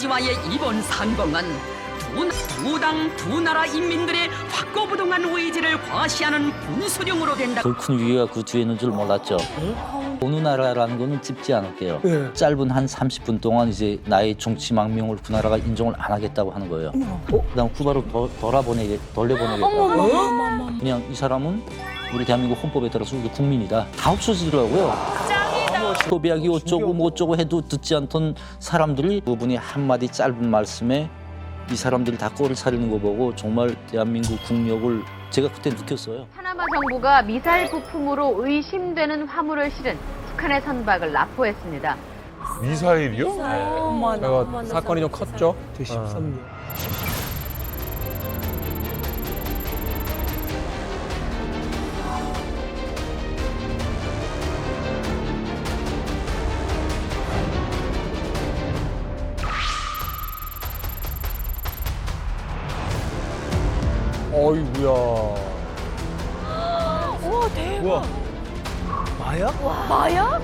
동지와의 이번 상봉은 두 당 두 나라 인민들의 확고부동한 의지를 과시하는 분수령으로 된다. 더 큰 위기가 그 뒤에 있는 줄 몰랐죠. 어느 나라라는 거는 찝지 않을게요. 짧은 한 30분 동안 이제 나의 정치 망명을 그 나라가 인정을 안 하겠다고 하는 거예요. 그다음 쿠바로 돌려보내겠다고. 그냥 이 사람은 우리 대한민국 헌법에 따라서 우리 국민이다. 다 없어지더라고요. 소비하기 어쩌고 뭐 어쩌고 해도 듣지 않던 사람들이 그분이 한마디 짧은 말씀에 이 사람들이 다 꼴을 사리는 거 보고 정말 대한민국 국력을 제가 그때 느꼈어요. 파나마 정부가 미사일 부품으로 의심되는 화물을 실은 북한의 선박을 납포했습니다. 미사일이요? 제가 사건이 좀 컸죠. 제13년. 어이구야. 우와 대박. 우와. 마약? 마약?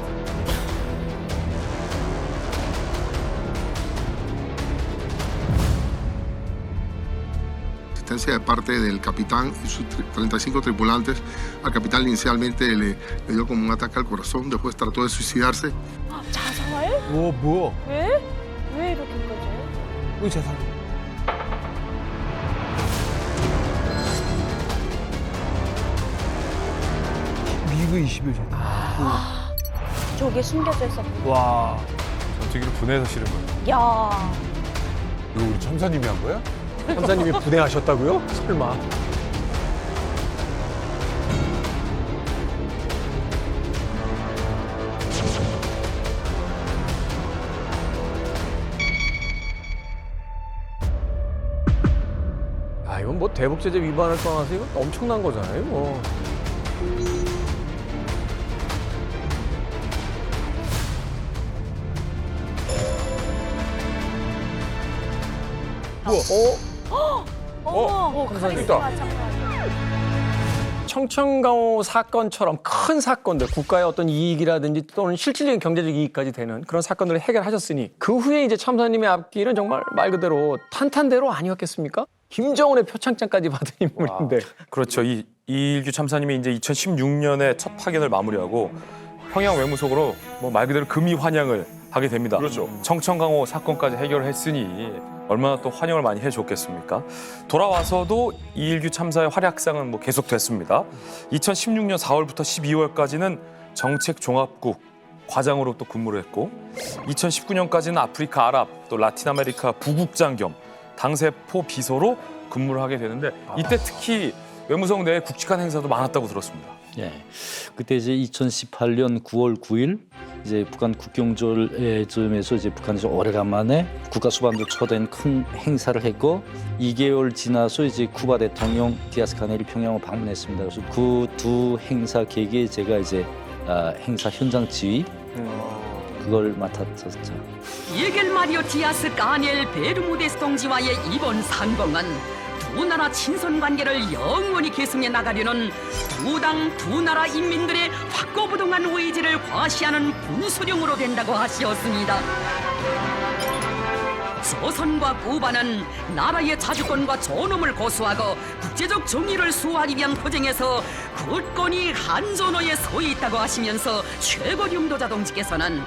Asistencia de parte del capitán y sus 35 tripulantes. Al capitán inicialmente le dio como un ataque al corazón, después trató de suicidarse. 자살? 우와 뭐야? 왜? 왜 이렇게까지? 왜 자살? 미그 21전. 저게 숨겨져 있었구나. 와. 전투기를 분해해서 실은 거예요. 야. 이거 우리 첨사님이 한 거야? 선사님이 분해하셨다고요? 설마. 아, 이건 뭐 대북제재 위반을 떠나서 이건 엄청난 거잖아요, 뭐. 어머. 있다. 청천강호 사건처럼 큰 사건들, 국가의 어떤 이익이라든지 또는 실질적인 경제적 이익까지 되는 그런 사건들을 해결하셨으니 그 후에 이제 참사님의 앞길은 정말 말 그대로 탄탄대로 아니었겠습니까? 김정은의 표창장까지 받은 인물인데. 그렇죠. 이 이일규 참사님이 이제 2016년에 첫 파견을 마무리하고 평양 외무속으로 뭐 말 그대로 금이 환영을 하게 됩니다. 그렇죠. 청천강호 사건까지 해결했으니 얼마나 또 환영을 많이 해줬겠습니까? 돌아와서도 이일규 참사의 활약상은 뭐 계속됐습니다. 2016년 4월부터 12월까지는 정책종합국 과장으로 또 근무를 했고 2019년까지는 아프리카 아랍 또 라틴 아메리카 부국장 겸 당세포 비서로 근무를 하게 되는데 이때 특히 외무성 내에 굵직한 행사도 많았다고 들었습니다. 예, 그때 이제 2018년 9월 9일 이제 북한 국경절에쯤에서 이제 북한에서 오래간만에 국가 수반도 초대한 큰 행사를 했고 2개월 지나서 이제 쿠바 대통령 디아스 카넬이 평양을 방문했습니다. 그래서 그 두 행사 계기에 제가 이제 행사 현장 지휘 그걸 맡았었죠. 미겔 마리오 디아스 까넬 베르무데스 동지와의 이번 상봉은 두 나라 친선 관계를 영원히 계승해 나가려는 두 당 두 나라 인민들의 확고부동한 의지를 과시하는 분수령으로 된다고 하시었습니다. 조선과 쿠바는 나라의 자주권과 존엄을 고수하고 국제적 정의를 수호하기 위한 투쟁에서 굳건히 한전호에 서 있다고 하시면서 최고 영도자 동지께서는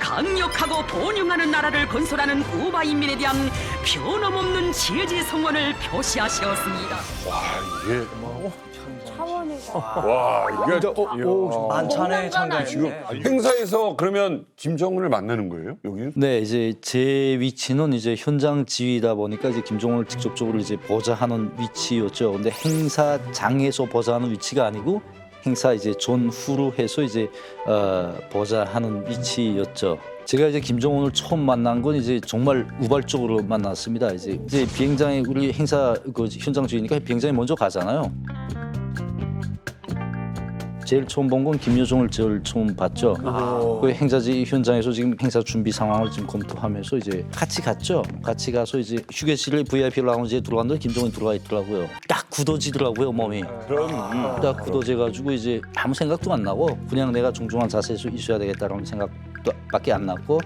강력하고 본용하는 나라를 건설하는 쿠바 인민에 대한 변함없는 지지 성원을 표시하셨습니다. 와, 이게. 차원이다. 와, 이게. 만찬에 참가했네. 지금 행사에서 그러면 김정은을 만나는 거예요? 여기는? 네, 이제 제 위치는 이제 현장 지휘다 보니까 이제 김정은을 직접적으로 이제 보좌하는 위치였죠. 근데 행사장에서 보좌하는 위치가 아니고 행사 이제 전후로 해서 이제 보좌하는 위치였죠. 제가 이제 김정은을 처음 만난 건 이제 정말 우발적으로 만났습니다. 이제 비행장에 우리 행사 그 현장 지휘니까 비행장에 먼저 가잖아요. 제일 처음 본 건 김여정을 제일 처음 봤죠. 그 행사지 현장에서 지금 행사 준비 상황을 지금 검토하면서 이제 같이 갔죠. 같이 가서 이제 휴게실에 VIP 라운지에 들어갔는데 김정은이 들어가 있더라고요. 딱 굳어지더라고요, 몸이. 딱 굳어져가지고 이제 아무 생각도 안 나고 그냥 내가 정중한 자세에서 있어야 되겠다라는 생각밖에 안 났고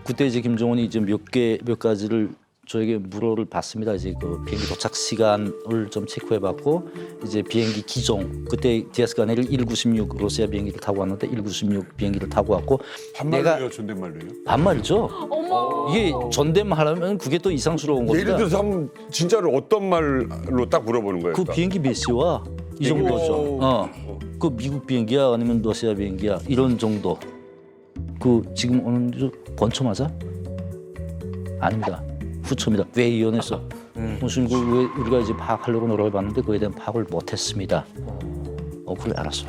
그때 이제 김정은이 이제 몇 가지를 저에게 물어를 받습니다. 이제 그 비행기 도착 시간을 좀 체크해봤고 이제 비행기 기종 그때 디아스가네를 1916 러시아 비행기를 타고 왔는데 1916 비행기를 타고 왔고 반말로요, 존댓말로요? 반말이죠. 이게 존댓말하면 그게 또 이상스러운 겁니다. 예를 들어서 한번 진짜로 어떤 말로 딱 물어보는 거예요? 그 비행기 몇 시와 이 정도죠. 그 미국 비행기야 아니면 러시아 비행기야 이런 정도. 그 지금 오는 번초 맞아? 아닙니다. 후초입니다. 왜 이혼했어? 무슨 왜 우리가 이제 파악하려고 노력해봤는데 그에 대한 파악을 못했습니다. 그래 알았어.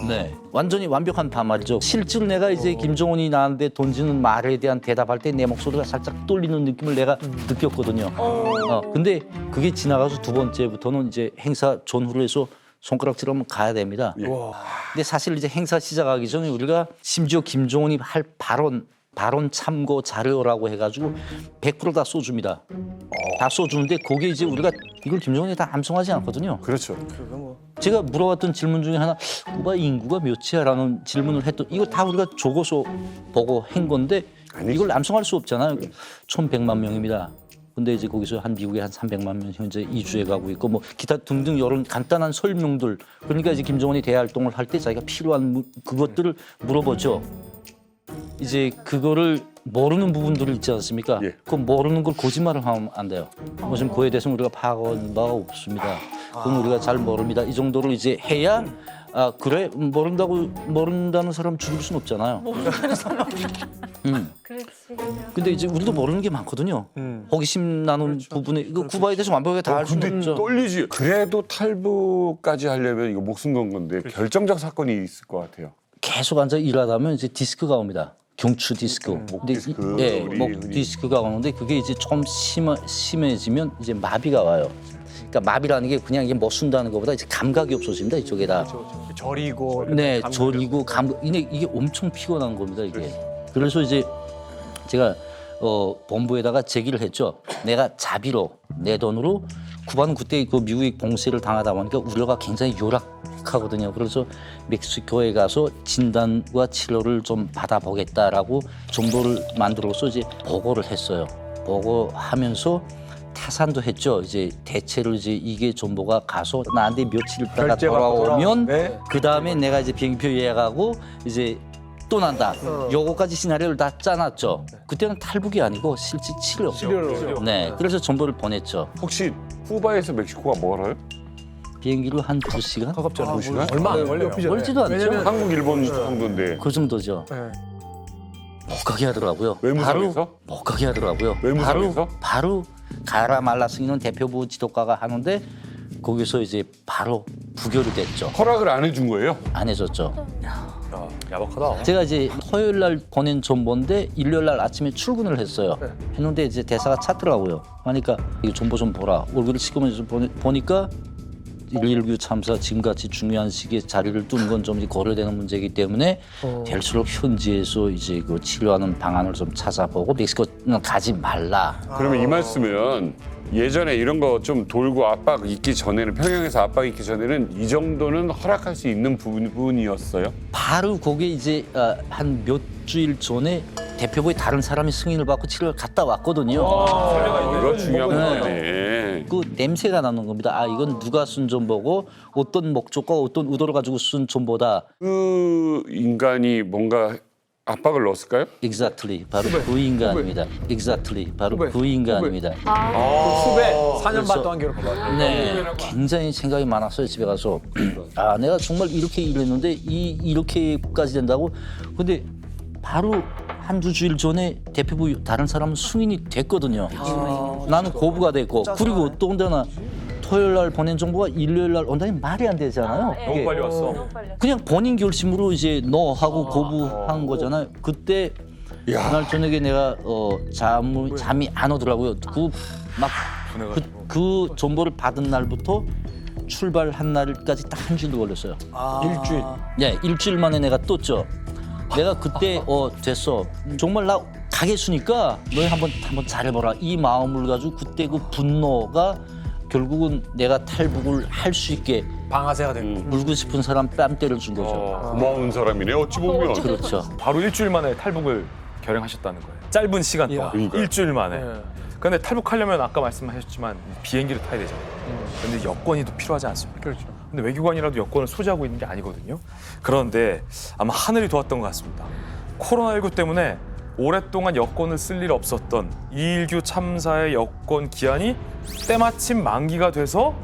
네, 완전히 완벽한 반말이죠. 실제로 내가 이제 김정은이 나한테 던지는 말에 대한 대답할 때 내 목소리가 살짝 떨리는 느낌을 내가 느꼈거든요. 근데 그게 지나가서 두 번째부터는 이제 행사 전후로 해서 손가락질 한번 가야 됩니다. 근데 사실 이제 행사 시작하기 전에 우리가 심지어 김정은이 할 발언 참고 자료라고 해가지고 100% 다 써줍니다. 다 써주는데 거기에 이제 우리가 이걸 김정은이 다 암송하지 않거든요. 그렇죠. 제가 물어봤던 질문 중에 하나 쿠바 인구가 몇이야라는 질문을 했던 이거 다 우리가 적어서 보고 한 건데 이걸 암송할 수 없잖아요. 1,100만 명입니다. 근데 이제 거기서 한 미국에 한 300만 명 현재 이주해 가고 있고 뭐 기타 등등 여러 간단한 설명들 그러니까 이제 김정은이 대활동을 할 때 자기가 필요한 그것들을 물어보죠. 이제 그거를 모르는 부분들이 있지 않습니까? 예. 그 모르는 걸 거짓말을 하면 안 돼요. 지금 그에 대해서는 우리가 파악한 바가 없습니다. 그건 우리가 잘 모릅니다. 이 정도로 이제 해야 그래 모른다는 사람 죽일 수는 없잖아요. 그렇지. 근데 이제 우리도 모르는 게 많거든요. 호기심 나는 부분에 이거 쿠바에 대해서 완벽하게 다 알 수는 근데 없죠. 떨리지. 그래도 탈북까지 하려면 이거 목숨 건 건데 결정적 사건이 있을 것 같아요. 계속 앉아 일하다면 이제 디스크가 옵니다. 경추 디스크. 목 근데 디스크, 예, 우리 목 흔히. 디스크가 오는데 그게 이제 좀 심해지면 이제 마비가 와요. 그러니까 마비라는 게 그냥 이게 못 쓴다는 것보다 이제 감각이 없어집니다. 이쪽에다. 저리고. 네, 저리고 이게 엄청 피곤한 겁니다. 이게. 그래서 이제 제가 본부에다가 제기를 했죠. 내가 자비로 내 돈으로 쿠바는 그때 그 미국이 봉쇄를 당하다 보니까 우려가 굉장히 열악하거든요. 그래서 멕시코에 가서 진단과 치료를 좀 받아보겠다라고 정보를 만들어서 이제 보고를 했어요. 보고하면서 타산도 했죠. 이제 대체로 이제 이게 정보가 가서 나한테 며칠 있다가 결제가 돌아오면 네. 그 다음에 내가 이제 비행기표 예약하고 이제 또 난다. 요거까지 시나리오를 다 짜놨죠. 그때는 탈북이 아니고 실제 치료. 네, 그래서 정보를 보냈죠. 혹시 쿠바에서 멕시코가 멀어요? 비행기로 한 2시간? 가깝잖아요. 2시간? 얼마 안 걸려요. 멀지도 않죠. 한국, 일본 정도인데. 그 정도죠. 네. 못 가게 하더라고요. 외무성에서? 바로 못 가게 하더라고요. 외무성에서? 바로 가라 말라스는 대표부 지도과가 하는데 거기서 이제 바로 부결이 됐죠. 허락을 안 해준 거예요? 안 해줬죠. 야박하다. 제가 이제 토요일 날 보낸 정보인데 일요일 날 아침에 출근을 했어요. 했는데 이제 대사가 찾더라고요. 하니까 이 정보 좀 보라. 얼굴을 시커면서 보니까 119 참사 지금같이 중요한 시기에 자리를 둔 건 좀 고려되는 문제이기 때문에 될수록 현지에서 이제 그 치료하는 방안을 좀 찾아보고 멕시코는 가지 말라. 그러면 이 말씀은 예전에 이런 거 좀 돌고 압박 있기 전에는 평양에서 압박 있기 전에는 이 정도는 허락할 수 있는 부분이었어요? 바로 거기에 이제 한 몇 주일 전에 대표부에 다른 사람이 승인을 받고 치료를 갔다 왔거든요. 이거 중요한 네. 거네. 그 냄새가 나는 겁니다. 이건 누가 쓴 정보고 어떤 목적과 어떤 의도를 가지고 쓴 정보다. 그 인간이 뭔가 압박을 넣었을까요? Exactly. 바로 그 인간입니다. Exactly. 바로 그 인간입니다. 후배 4년 반 그래서- 동안 괴롭혀봐. 네, 굉장히 생각이 많았어요. 집에 가서 내가 정말 이렇게 일했는데 이렇게까지 된다고. 근데 바로 한두 주일 전에 대표부 다른 사람은 승인이 됐거든요. 나는 거부가 됐고 그리고 또 혼자나 토요일 날 보낸 정보가 일요일 날 온다니 말이 안 되잖아요. 너무 빨리 왔어. 너무 빨리. 그냥 본인 결심으로 이제 너 하고 거부한 거잖아요. 그때 그날 저녁에 내가 잠이 안 오더라고요. 그 정보를 받은 날부터 출발한 날까지 딱 한 주일도 걸렸어요. 일주일. 네, 일주일 만에 내가 떴죠. 내가 그때 됐어. 정말 나 가겠으니까 너희 한번 잘해보라. 이 마음을 가지고 그때 그 분노가 결국은 내가 탈북을 할 수 있게 방아쇠가 된 거. 물고 싶은 사람 뺨 때려 준 거죠. 고마운 사람이네 어찌 보면. 그렇죠. 바로 일주일 만에 탈북을 결행하셨다는 거예요. 짧은 시간 동안, 그러니까요. 일주일 만에. 네. 그런데 탈북하려면 아까 말씀하셨지만 비행기를 타야 되잖아요. 그런데 여권이 또 필요하지 않습니까? 그렇죠. 근데 외교관이라도 여권을 소지하고 있는 게 아니거든요. 그런데 아마 하늘이 도왔던 것 같습니다. 코로나19 때문에 오랫동안 여권을 쓸 일 없었던 이일규 참사의 여권 기한이 때마침 만기가 돼서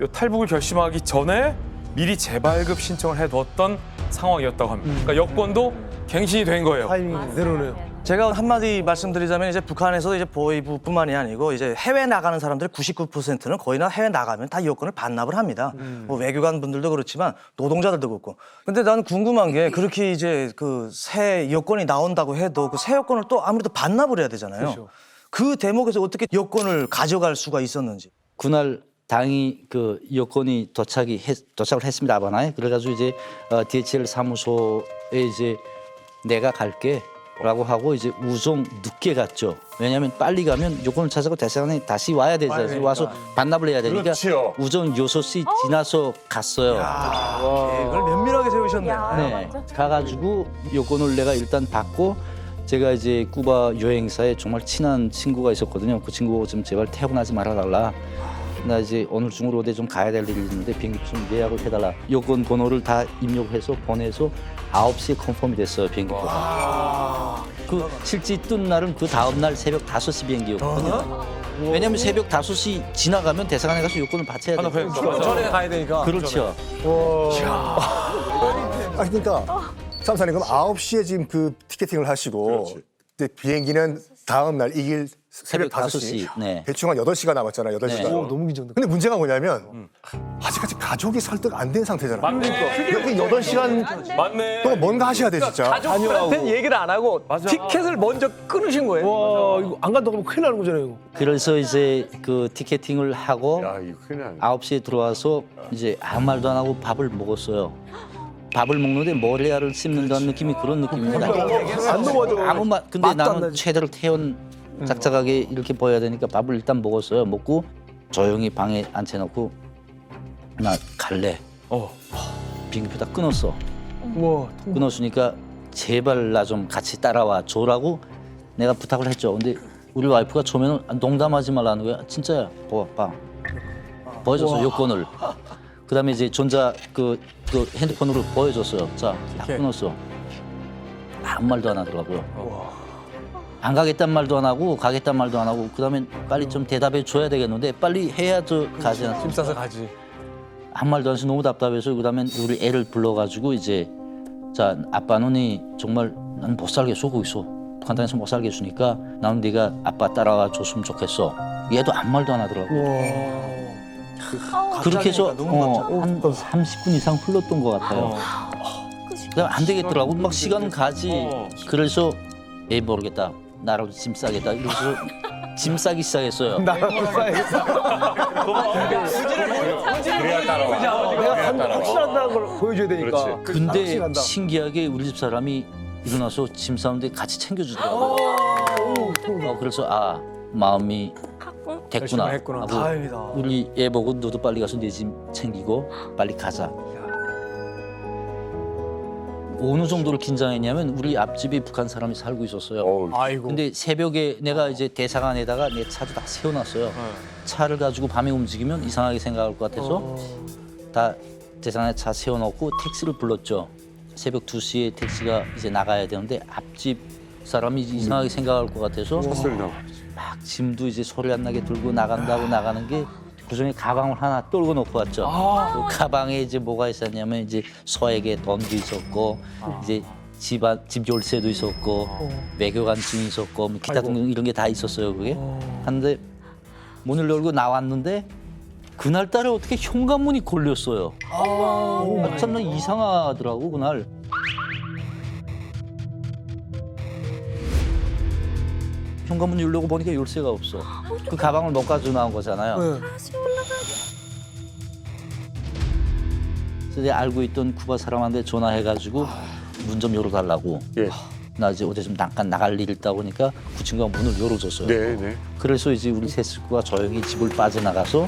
요 탈북을 결심하기 전에 미리 재발급 신청을 해뒀던 상황이었다고 합니다. 그러니까 여권도 갱신이 된 거예요. 타이밍 내려오네요. 제가 한마디 말씀드리자면 이제 북한에서도 이제 보위부뿐만이 아니고 이제 해외 나가는 사람들 99%는 거의 다 해외 나가면 다 여권을 반납을 합니다. 뭐 외교관 분들도 그렇지만 노동자들도 그렇고. 근데 나는 궁금한 게 그렇게 이제 그 새 여권이 나온다고 해도 그 새 여권을 또 아무래도 반납을 해야 되잖아요. 그렇죠. 그 대목에서 어떻게 여권을 가져갈 수가 있었는지. 그날 당이 그 여권이 도착을 했습니다. 아바나에. 그래가지고 이제 DHL 사무소에 이제 내가 갈게라고 하고 이제 우정 늦게 갔죠. 왜냐하면 빨리 가면 여권을 찾아고 대사관에 다시 와야 되잖아요. 와서 반납을 해야 되니까 그렇지요. 우정 6시 지나서 갔어요. 계획을 면밀하게 세우셨네요. 네, 가가지고 여권을 내가 일단 받고 제가 이제 쿠바 여행사에 정말 친한 친구가 있었거든요. 그 친구가 좀 제발 퇴원하지 말아달라. 나 이제 오늘 중으로 어디 좀 가야 될 일이 있는데 비행기 좀 예약을 해달라. 여권 번호를 다 입력해서 보내서 9시에 컨펌이 됐어요. 비행기 번호. 그 실제 뜬 날은 그 다음 날 새벽 5시 비행기였거든요. 왜냐면 새벽 5시 지나가면 대사관에 가서 여권을 받쳐야 돼요. 전에 가야 되니까. 그렇죠. 아 그러니까 참사님 그럼 9시에 지금 그 티켓팅을 하시고 그렇지. 이제 비행기는 다음 날 이길 새벽 5시. 네. 대충 한 8시가 남았잖아요. 8시간. 네. 너무 긴장돼. 근데 문제가 뭐냐면 아직까지 가족이 설득 안 된 상태잖아요. 맞네. 여기 8시간 맞네. 동안 뭔가 하셔야 돼 진짜. 가족들한테는 얘기를 안 하고 맞아. 티켓을 먼저 끊으신 거예요. 와 이거 안 간다고 하면 큰일 나는 거잖아요. 이거. 그래서 이제 그 티켓팅을 하고 야, 이거 큰일 나네. 9시에 들어와서 이제 아무 말도 안 하고 밥을 먹었어요. 밥을 먹는데 머리알을 씹는다는 느낌이 그런 느낌입니다. 안 넘어져. 아무 말 근데 맛도 안 나는 나지. 최대로 짝짝하게 이렇게 보여야 되니까 밥을 일단 먹었어요. 먹고 조용히 방에 앉혀놓고 나 갈래. 비행기표 다 끊었어. 와 끊었으니까 제발 나 좀 같이 따라와 줘라고 내가 부탁을 했죠. 근데 우리 와이프가 처음에는 농담하지 말라는 거야. 진짜야. 봐. 보여줬어 여권을. 그다음에 이제 전자 그 핸드폰으로 보여줬어요. 자, 다 끊었어. 아무 말도 안 하더라고요. 안 가겠단 말도 안 하고 가겠단 말도 안 하고 그다음에 빨리 좀 대답해 줘야 되겠는데 빨리 해야 저 가지 않습니까? 짐 싸서 가지. 아무 말도 안 해서 너무 답답해서 그다음에 우리 애를 불러가지고 이제 자 아빠는 정말 난 못 살겠어 거기서 북한땅에서 못 살겠으니까 나는 네가 아빠 따라와 줬으면 좋겠어. 얘도 아무 말도 안 하더라고. 그렇게 해서 한 30분 이상 흘렀던 것 같아요. 그다음 안 되겠더라고. 막 시간은 가지. 그래서 에이 모르겠다. 나라도 짐 싸겠다. 이래서 짐 싸기 시작했어요. 나라도 싸야겠다. 그래야 따라와. 내가 확실하다는 걸 보여줘야 되니까. 그렇지. 근데 확실한다. 신기하게 우리 집 사람이 일어나서 짐 싸는데 같이 챙겨주더라고요. 그래서 마음이 됐구나 열심히 했구나. 하고 다행이다. 우리 애 보고 너도 빨리 가서 내 짐 챙기고 빨리 가자. 어느 정도로 긴장했냐면 우리 앞집에 북한 사람이 살고 있었어요. 아이고. 근데 새벽에 내가 이제 대사관에다가 내 차도 다 세워놨어요. 차를 가지고 밤에 움직이면 이상하게 생각할 것 같아서 다 대사관에 차 세워놓고 택시를 불렀죠. 새벽 2시에 택시가 이제 나가야 되는데 앞집 사람이 이상하게 생각할 것 같아서 막 짐도 이제 소리 안 나게 들고 나가는 게 그중에 가방을 하나 떨고 놓고 왔죠. 그 가방에 이제 뭐가 있었냐면 이제 소에게 돈도 있었고 이제 집 열쇠도 있었고 외교관증이 있었고 뭐 기타 등등 이런 게 다 있었어요. 그게 한데 문을 열고 나왔는데 그날따라 어떻게 현관문이 걸렸어요. 참 이상하더라고 그날. 현관문 열려고 보니까 열쇠가 없어. 그 가방을 못 가지고 나온 거잖아요. 그래서 내가 알고 있던 쿠바 사람한테 전화해가지고 문 좀 열어달라고. 예. 나 이제 어디 좀 잠깐 나갈 일 있다 보니까 그 친구가 문을 열어줬어요. 네. 그래서 이제 우리 세 식구가 조용히 집을 빠져나가서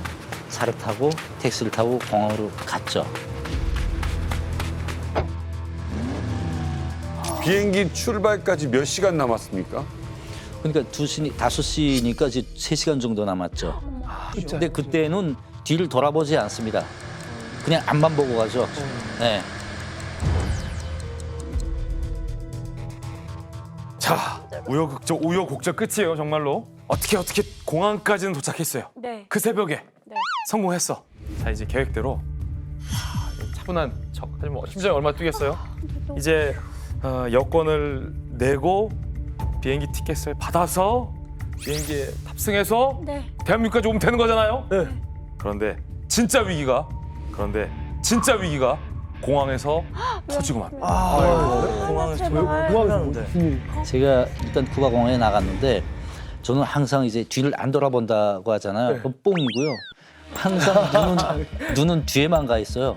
차를 타고 택시를 타고 공항으로 갔죠. 비행기 출발까지 몇 시간 남았습니까? 그러니까 5시니까 이제 3시간 정도 남았죠. 근데 그때는 뒤를 돌아보지 않습니다. 그냥 앞만 보고 가죠. 네. 자, 우여곡절 끝이에요, 정말로. 어떻게 공항까지는 도착했어요. 네. 그 새벽에 네. 성공했어. 자, 이제 계획대로 차분한 척. 하지만 심장이 얼마나 뛰겠어요? 이제 여권을 내고 비행기 티켓을 받아서 비행기에 탑승해서 네. 대한민국까지 오면 되는 거잖아요. 네. 그런데 진짜 위기가 공항에서 터지고 맙니다. 공항에서 제발. 조용하는데. 제가 일단 쿠바공항에 나갔는데 저는 항상 이제 뒤를 안 돌아본다고 하잖아요. 그건 뽕이고요. 항상 눈은 뒤에만 가 있어요.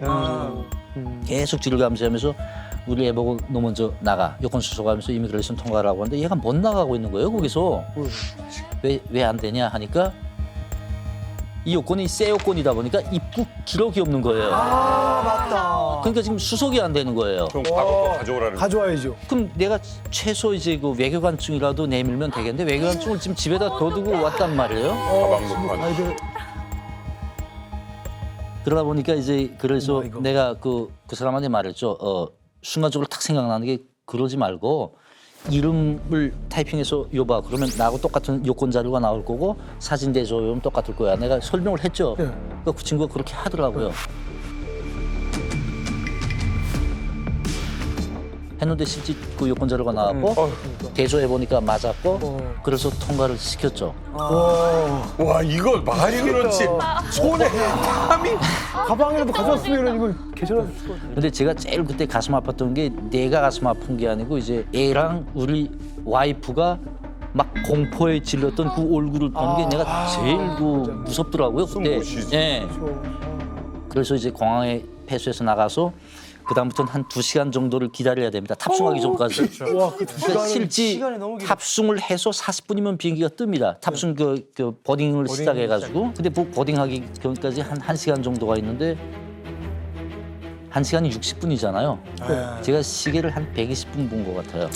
계속 뒤를 감시하면서 우리 애 보고 너 먼저 나가. 여권 수속하면서 이미그레이션 통과라고 하는데 얘가 못 나가고 있는 거예요, 거기서. 왜 안 되냐 하니까 이 여권이 새 여권이다 보니까 입국 기록이 없는 거예요. 맞다. 그러니까 지금 수속이 안 되는 거예요. 그럼 과거 가져오라는 거. 가져와야죠. 그럼 내가 최소 이제 그 외교관증이라도 내밀면 되겠는데 외교관증을 지금 집에다 둬두고 왔단 말이에요. 가방 놓고 하는. 아이들 그러다 보니까 이제 그래서 내가 그 사람한테 말했죠. 순간적으로 탁 생각나는 게 그러지 말고 이름을 타이핑해서 여봐. 그러면 나하고 똑같은 요건 자료가 나올 거고 사진 대조하면 똑같을 거야. 내가 설명을 했죠. 그러니까 그 친구가 그렇게 하더라고요. 했는데 실제 그 요건 자료가 나왔고 대조해보니까 맞았고 그래서 통과를 시켰죠. 와 이거 말이 그렇지. 손에 땀이. 가방이라도 가져왔으면 이거 괜찮았을 것 같아요. 근데 제가 제일 그때 가슴 아팠던 게 내가 가슴 아픈 게 아니고 이제 애랑 우리 와이프가 막 공포에 질렸던 그 얼굴을 보는 게 내가 제일 그 무섭더라고요. 그때. 예. 그래서 이제 공항에 폐소해서 나가서 그다음부터는 한 2시간 정도를 기다려야 됩니다. 탑승하기 전까지. 와, 그 그러니까 실제 시간이 너무 길어. 탑승을 해서 40분이면 비행기가 뜹니다. 탑승 그 버딩을 시작해가지고. 근데 버딩하기 전까지 한 1시간 정도가 있는데 1시간이 60분이잖아요. 제가 시계를 한 120분 본 것 같아요.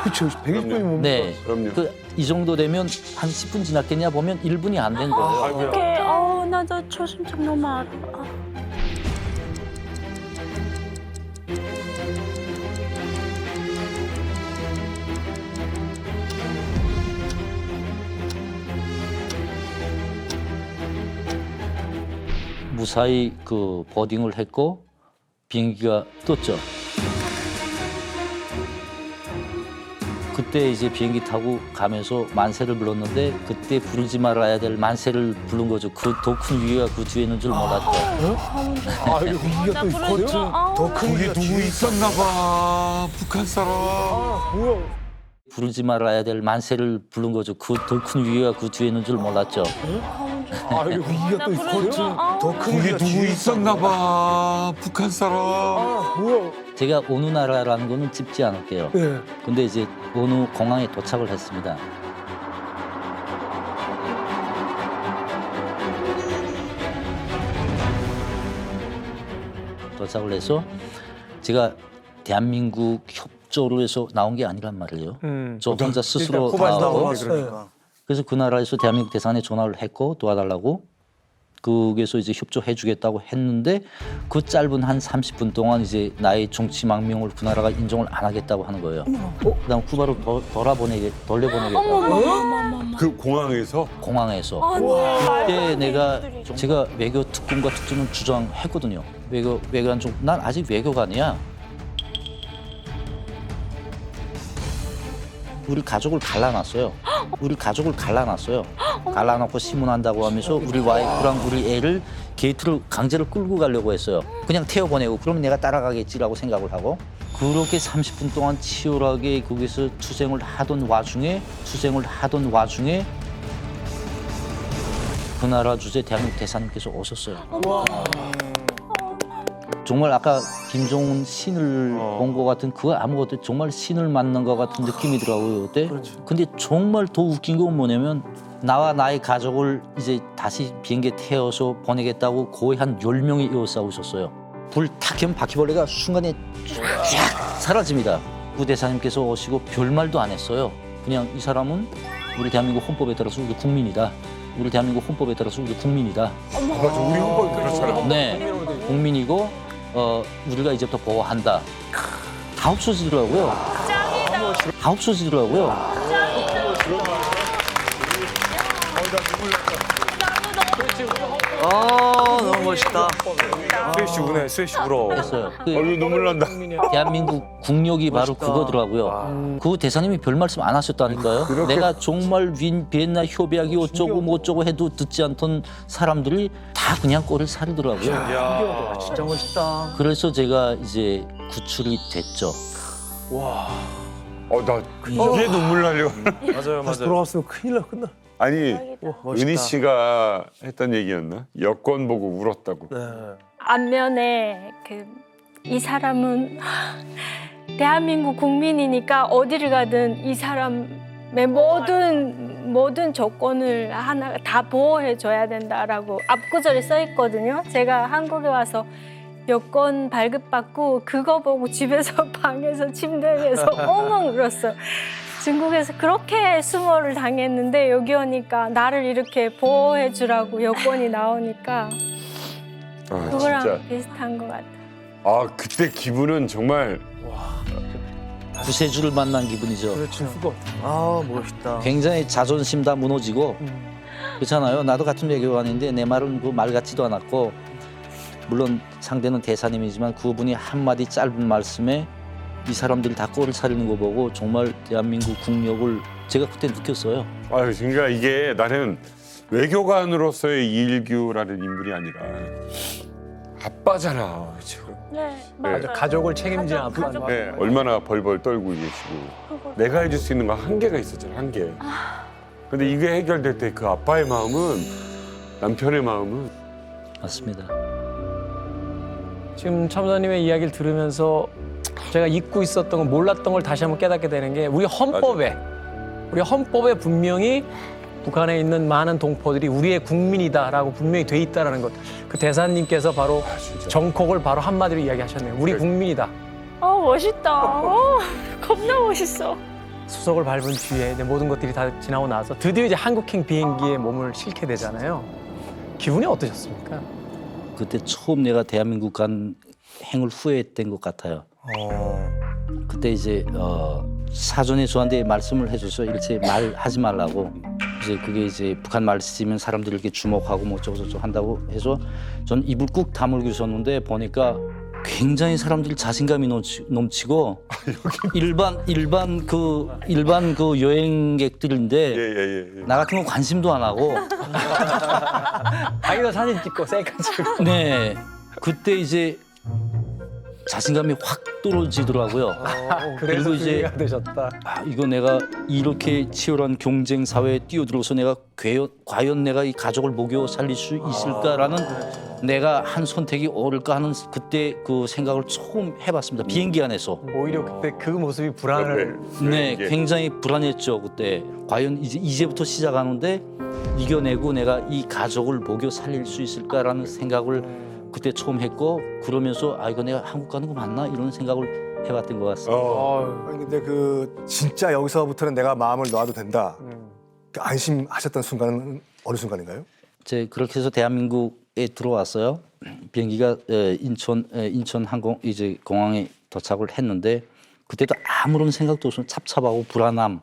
그렇죠. 120분이면 뭡니까? 네. 그럼요. 이 정도 되면 한 10분 지났겠냐 보면 1분이 안 된 거예요. 어떡해. 나도 초심증 너무 알아. 무사히 그 버딩을 했고 비행기가 떴죠. 그때 이제 비행기 타고 가면서 만세를 불렀는데 그때 부르지 말아야 될 만세를 부른 거죠. 그 더 큰 위기가 그 뒤에 있는 줄 몰랐죠. 아, 이거 위기가 또 있거든요. 더큰 거기 누구 있었나 봐. 북한 사람. 뭐야? 부르지 말아야 될 만세를 부른 거죠. 그 더 큰 위기가 그 뒤에 있는 줄 몰랐죠. 아, 이거 위기가 또 있거든요. 더큰 거기 누구 있었나 봐. 북한 사람. 뭐야? 제가 어느 나라라는 거는 찝지 않을게요. 예. 근데 이제 어느 공항에 도착을 했습니다. 도착을 해서 제가 대한민국 협조로 해서 나온 게 아니란 말이에요. 저 혼자 스스로 코바에서 나온 나오고 거 그러니까. 그래서 그 나라에서 대한민국 대사관에 전화를 했고 도와달라고 거기서 이제 협조해주겠다고 했는데 그 짧은 한 30분 동안 이제 나의 정치 망명을 그 나라가 인정을 안 하겠다고 하는 거예요. 그다음 쿠바로 돌려보내겠다고 그 공항에서 공항에서. 아니, 그때 내가 제가 외교 특권과 특권을 주장했거든요. 외교관 난 아직 외교관이야. 우리 가족을 갈라놨어요. 갈라놓고 신문한다고 하면서 우리 와이프랑 우리 애를 게이트를 강제로 끌고 가려고 했어요. 그냥 태워보내고 그러면 내가 따라가겠지라고 생각을 하고 그렇게 30분 동안 치열하게 거기서 투쟁을 하던 와중에 그 나라 주재 대한민국 대사님께서 오셨어요. 정말 아까 김정은 신을 본 것 같은 그거 아무것도 정말 신을 만난 것 같은 느낌이더라고요 그때. 근데 정말 더 웃긴 건 뭐냐면 나와 나의 가족을 이제 다시 비행기에 태워서 보내겠다고 거의 한 10명이 이어싸우셨어요. 불 탁 켜면 바퀴벌레가 순간에 쫙 사라집니다. 구 대사님께서 오시고 별말도 안 했어요. 그냥 이 사람은 우리 대한민국 헌법에 따라서 우리 국민이다. 우리 대한민국 헌법에 따라서 우리 국민이다. 맞아, 우리 헌법이 그렇잖아. 네, 국민이고 우리가 이제부터 보호한다. 다 없어지더라고요. 다 없어지더라고요. 너무 멋있다. 수혜 씨 우네, 수혜 씨 울어. 했어요. 얼굴 눈물 난다. 대한민국 국력이 바로 그거더라고요. 그 대사님이 별 말씀 안 하셨다니까요. 내가 정말 비엔나 협약이 어쩌고 뭐 어쩌고 해도 듣지 않던 사람들이 다 그냥 꼴을 사르더라고요. 야, 진짜 멋있다. 그래서 제가 이제 구출이 됐죠. 나 이게 눈물 나려. 맞아요, 다시 맞아요. 돌아갔으면 큰일 나, 끝나. 아니 멋있다. 은희 씨가 했던 얘기였나? 여권 보고 울었다고. 안면에 이 사람은 대한민국 국민이니까 어디를 가든 이 사람의 모든 조건을 하나 다 보호해 줘야 된다라고 앞구절에 써 있거든요. 제가 한국에 와서 여권 발급받고 그거 보고 집에서 방에서 침대 위에서 엉엉 울었어요. 중국에서 그렇게 수모를 당했는데 여기 오니까 나를 이렇게 보호해 주라고 여권이 나오니까 그거랑 진짜. 비슷한 것 같아요. 그때 기분은 정말 구세주를 만난 기분이죠. 그렇죠. 멋있다. 굉장히 자존심 다 무너지고 그렇잖아요. 나도 같은 외교관인데 내 말은 그 말 같지도 않았고 물론 상대는 대사님이지만 그분이 한마디 짧은 말씀에 이 사람들이 다 꼴을 사리는 거 보고 정말 대한민국 국력을 제가 그때 느꼈어요. 그러니까 이게 나는 외교관으로서의 이일규라는 인물이 아니라 아빠잖아. 지금. 네, 맞아. 가족을 책임지는 아빠. 네, 얼마나 벌벌 떨고 계시고 내가 해줄 수 있는 건 한계가 있었잖아, 한계. 근데 이게 해결될 때 그 아빠의 마음은 남편의 마음은 맞습니다. 지금 참사님의 이야기를 들으면서 제가 잊고 있었던 걸 몰랐던 걸 다시 한번 깨닫게 되는 게 우리 헌법에 분명히 북한에 있는 많은 동포들이 우리의 국민이다라고 분명히 돼 있다라는 것. 그 대사님께서 바로 정콕을 바로 한마디로 이야기하셨네요. 우리 국민이다. 멋있다. 겁나 멋있어. 수석을 밟은 뒤에 이제 모든 것들이 다 지나고 나서 드디어 이제 한국행 비행기에 몸을 싣게 되잖아요. 기분이 어떠셨습니까? 그때 처음 내가 대한민국 간 행을 후회했던 것 같아요. 그때 이제 사전에 저한테 말씀을 해줘서 일체 말하지 말라고. 이제 그게 이제 북한 말 쓰면 사람들이 이렇게 주목하고 뭐 어쩌고저쩌고 한다고 해서 전 입을 꾹 다물고 있었는데 보니까 굉장히 사람들이 자신감이 넘치고 일반 그 여행객들인데 나 같은 건 관심도 안 하고 자기도 사진 찍고 셀카 찍고. 네 그때 이제 자신감이 확 떨어지더라고요. 그래서 그리고 이제 이제 되셨다. 이거 내가 이렇게 치열한 경쟁 사회에 뛰어들어서 내가 과연 내가 이 가족을 먹여 살릴 수 있을까라는 내가 한 선택이 옳을까 하는 그때 그 생각을 처음 해봤습니다. 비행기 안에서. 오히려 그때 그 모습이 불안을. 네, 굉장히 불안했죠 그때. 과연 이제부터 시작하는데 이겨내고 내가 이 가족을 먹여 살릴 수 있을까라는 생각을 그때 처음 했고 그러면서 이거 내가 한국 가는 거 맞나 이런 생각을 해봤던 것 같습니다. 아니, 근데 진짜 여기서부터는 내가 마음을 놓아도 된다. 안심하셨던 순간은 어느 순간인가요? 그렇게 해서 대한민국에 들어왔어요. 비행기가 인천 항공 이제 공항에 도착을 했는데 그때도 아무런 생각도 없이 찹찹하고 불안함.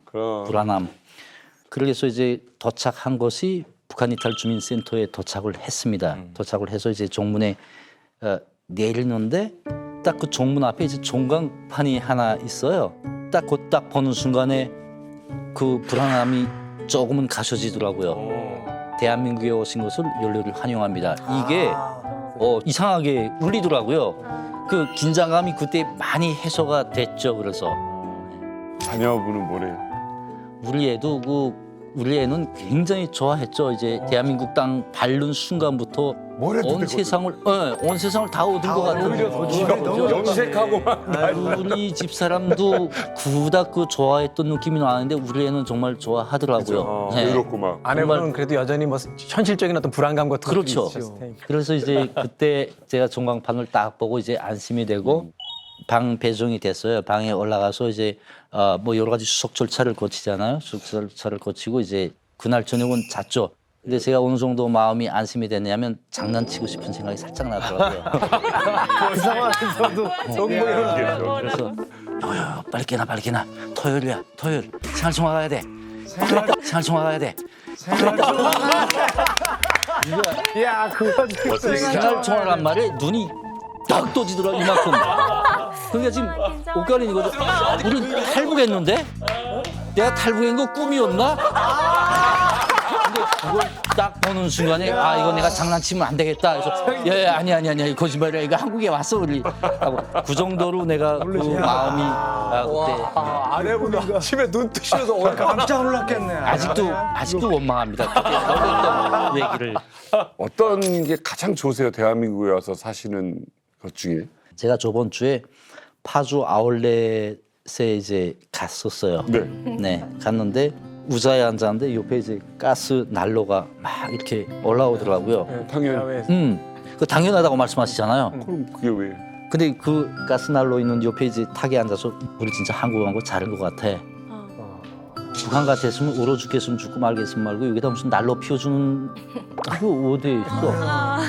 그래서 이제 도착한 것이 북한 이탈 주민센터에 도착을 했습니다. 도착을 해서 이제 정문에 내리는데 딱 그 정문 앞에 이제 종강판이 하나 있어요. 딱 보는 순간에 그 불안함이 조금은 가셔지더라고요. 대한민국에 오신 것을 열렬히 환영합니다. 이게 이상하게 울리더라고요. 그 긴장감이 그때 많이 해소가 됐죠. 그래서 자녀분은 뭐래요? 우리 애는 굉장히 좋아했죠. 이제 대한민국 땅 밟는 순간부터 온 세상을 다 얻은 것 같은. 염색하고 막 우리 집 사람도 그닥 좋아했던 느낌이 나는데 우리 애는 정말 좋아하더라고요. 그렇고 막. 아내분은 그래도 여전히 뭐 현실적인 어떤 불안감 같은 것도 그렇죠. 있을 테니까. 그래서 이제 그때 제가 종강판을 딱 보고 이제 안심이 되고 방 배정이 됐어요. 방에 올라가서 이제 뭐 여러 가지 수속 절차를 거치잖아요. 수속 절차를 거치고 이제 그날 저녁은 잤죠. 근데 제가 어느 정도 마음이 안심이 됐냐면 장난치고 싶은 생각이 살짝 나더라고요. 그 상황에서도 그래서 빨리 깨나 빨리 깨나. 토요일이야 토요일. 생활총화 가야 돼. 생활총화 가야 돼. 야 그거 지금 생활총화란 말에 눈이 딱 떠지더라 이만큼. 그러니까 지금 옷가린이거든. 우리 탈북했는데? 내가 탈북한 거 꿈이었나? 근데 그걸 딱 보는 순간에 이거 내가 장난치면 안 되겠다. 그래서 야야 아니 거짓말이야. 이거 한국에 왔어 우리. 하고 그 정도로 내가 그 마음이 그때 아내분이 아침에 눈 뜨셔서 깜짝 놀랐겠네. 아직도 원망합니다. 그때 놀랐던 얘기를. 어떤 게 가장 좋으세요? 대한민국에 와서 사시는 것 중에? 제가 저번 주에 파주 아울렛에 이제 갔었어요. 네. 갔는데 의자에 앉았는데 옆에 이제 가스 난로가 막 이렇게 올라오더라고요. 당연. 그 당연하다고 말씀하시잖아요. 그럼 그게 왜? 근데 그 가스 난로 있는 옆에 이제 탁에 앉아서 우리 진짜 한국 간 거 잘한 것 같아. 북한 같았으면 얼어 죽겠으면 죽고 말겠으면 말고 여기다 무슨 난로 피워주는 그거 어디 있어?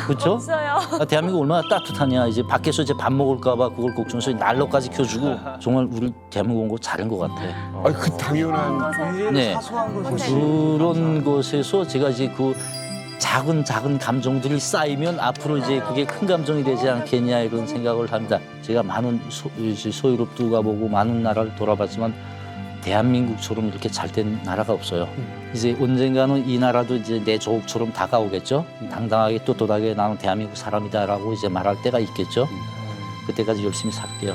그렇죠? 없어요. 대한민국 얼마나 따뜻하냐. 이제 밖에서 이제 밥 먹을까 봐 그걸 걱정해서 난로까지 켜주고 정말 우리 대한민국 온 거 잘한 것 같아. 그 당연한. 네. 그런 것에서 제가 이제 그 작은 감정들이 쌓이면 앞으로 이제 그게 큰 감정이 되지 않겠냐 이런 생각을 합니다. 제가 많은 소유럽도 가보고 많은 나라를 돌아봤지만 대한민국처럼 이렇게 잘된 나라가 없어요. 이제 언젠가는 이 나라도 이제 내 조국처럼 다가오겠죠. 당당하게 떳떳하게 나는 대한민국 사람이다라고 이제 말할 때가 있겠죠. 그때까지 열심히 살게요.